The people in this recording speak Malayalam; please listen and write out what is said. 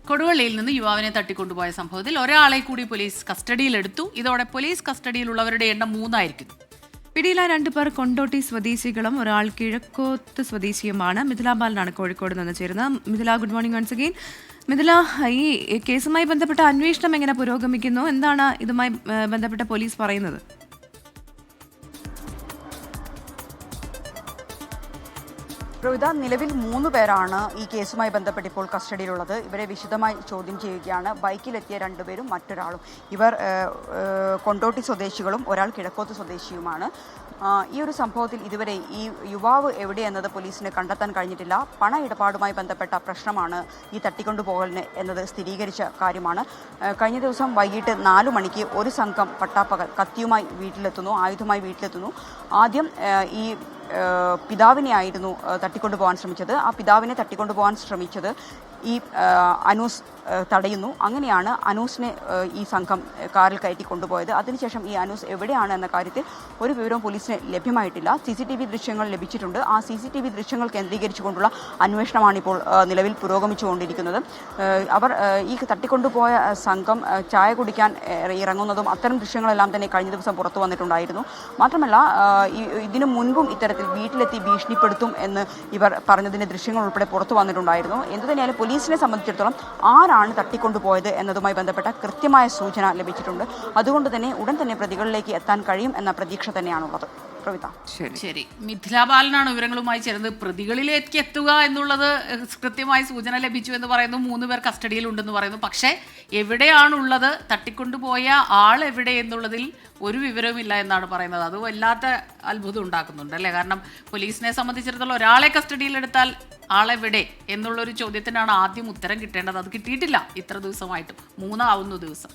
കൊടുവള്ളിയിൽ നിന്ന് യുവാവിനെ തട്ടിക്കൊണ്ടുപോയ സംഭവത്തിൽ ഒരാളെ കൂടി പോലീസ് കസ്റ്റഡിയിലെടുത്തു. ഇതോടെ പോലീസ് കസ്റ്റഡിയിലുള്ളവരുടെ എണ്ണം 3 പിടിയിലായ 2 പേർ കൊണ്ടോട്ടി സ്വദേശികളും ഒരാൾ കിഴക്കോത്ത് സ്വദേശിയുമാണ്. മിഥില ബാലനാണ് കോഴിക്കോട് നിന്ന് ചേരുന്നത്. Mithila, good morning once again. Mithila, ഈ കേസുമായി ബന്ധപ്പെട്ട അന്വേഷണം എങ്ങനെ പുരോഗമിക്കുന്നു? എന്താണ് ഇതുമായി ബന്ധപ്പെട്ട പോലീസ് പറയുന്നത്? നിലവിൽ 3 പേരാണ് ഈ കേസുമായി ബന്ധപ്പെട്ട് ഇപ്പോൾ കസ്റ്റഡിയിലുള്ളത്. ഇവരെ വിശദമായി ചോദ്യം ചെയ്യുകയാണ്. ബൈക്കിലെത്തിയ 2 പേരും മറ്റൊരാളും. ഇവർ കൊണ്ടോട്ടി സ്വദേശികളും ഒരാൾ കിഴക്കോത്ത് സ്വദേശിയുമാണ്. ഈ ഒരു സംഭവത്തിൽ ഇതുവരെ ഈ യുവാവ് എവിടെയെന്നത് പോലീസിന് കണ്ടെത്താൻ കഴിഞ്ഞിട്ടില്ല. പണ ഇടപാടുമായി ബന്ധപ്പെട്ട പ്രശ്നമാണ് ഈ തട്ടിക്കൊണ്ടുപോകലിന് എന്നത് സ്ഥിരീകരിച്ച കാര്യമാണ്. കഴിഞ്ഞ ദിവസം വൈകിട്ട് 4 മണിക്ക് ഒരു സംഘം പട്ടാപ്പകൽ കത്തിയുമായി വീട്ടിലെത്തുന്നു, ആയുധമായി വീട്ടിലെത്തുന്നു. ആദ്യം ഈ പിതാവിനെയായിരുന്നു തട്ടിക്കൊണ്ടുപോകാൻ ശ്രമിച്ചത്. ആ പിതാവിനെ തട്ടിക്കൊണ്ടുപോകാൻ ശ്രമിച്ചത് ഈ അനൂസ് തടയുന്നു. അങ്ങനെയാണ് അനൂസിനെ ഈ സംഘം കാറിൽ കയറ്റി കൊണ്ടുപോയത്. അതിനുശേഷം ഈ അനൂസ് എവിടെയാണ് എന്ന കാര്യത്തിൽ ഒരു വിവരവും പോലീസിന് ലഭ്യമായിട്ടില്ല. CCTV ദൃശ്യങ്ങൾ ലഭിച്ചിട്ടുണ്ട്. ആ CCTV ദൃശ്യങ്ങൾ കേന്ദ്രീകരിച്ചുകൊണ്ടുള്ള അന്വേഷണമാണ് ഇപ്പോൾ നിലവിൽ പുരോഗമിച്ചുകൊണ്ടിരിക്കുന്നത്. അവർ ഈ തട്ടിക്കൊണ്ടുപോയ സംഘം ചായ കുടിക്കാൻ ഇറങ്ങുന്നതും അത്തരം ദൃശ്യങ്ങളെല്ലാം തന്നെ കഴിഞ്ഞ ദിവസം പുറത്തു വന്നിട്ടുണ്ടായിരുന്നു. മാത്രമല്ല ഇതിനു മുൻപും ഇത്തരത്തിൽ വീട്ടിലെത്തി ഭീഷണിപ്പെടുത്തും എന്ന് ഇവർ പറഞ്ഞതിൻ്റെ ദൃശ്യങ്ങൾ ഉൾപ്പെടെ പുറത്തു വന്നിട്ടുണ്ടായിരുന്നു. എന്തുതന്നെയാലും പോലീസിനെ സംബന്ധിച്ചിടത്തോളം ആരാണ് തട്ടിക്കൊണ്ടുപോയത് എന്നതുമായി ബന്ധപ്പെട്ട കൃത്യമായ സൂചന ലഭിച്ചിട്ടുണ്ട്. അതുകൊണ്ട് തന്നെ ഉടൻ തന്നെ പ്രതികളിലേക്ക് എത്താൻ കഴിയും എന്ന പ്രതീക്ഷ തന്നെയാണുള്ളത്. ശരി, മിഥില ബാലനാണ് വിവരങ്ങളുമായി ചേർന്നത്. പ്രതികളിലേക്ക് എത്തുക എന്നുള്ളത് കൃത്യമായി സൂചന ലഭിച്ചു എന്ന് പറയുന്നു. 3 പേർ കസ്റ്റഡിയിലുണ്ടെന്ന് പറയുന്നു. പക്ഷേ എവിടെയാണുള്ളത്, തട്ടിക്കൊണ്ടുപോയ ആൾ എവിടെ എന്നുള്ളതിൽ ഒരു വിവരവുമില്ല എന്നാണ് പറയുന്നത്. അത് വല്ലാത്ത അത്ഭുതം ഉണ്ടാക്കുന്നുണ്ട് അല്ലേ? കാരണം പോലീസിനെ സംബന്ധിച്ചിടത്തോളം ഒരാളെ കസ്റ്റഡിയിലെടുത്താൽ ആളെവിടെ എന്നുള്ളൊരു ചോദ്യത്തിനാണ് ആദ്യം ഉത്തരം കിട്ടേണ്ടത്. അത് കിട്ടിയിട്ടില്ല ഇത്ര ദിവസമായിട്ടും. 3 ആവുന്നു ദിവസം.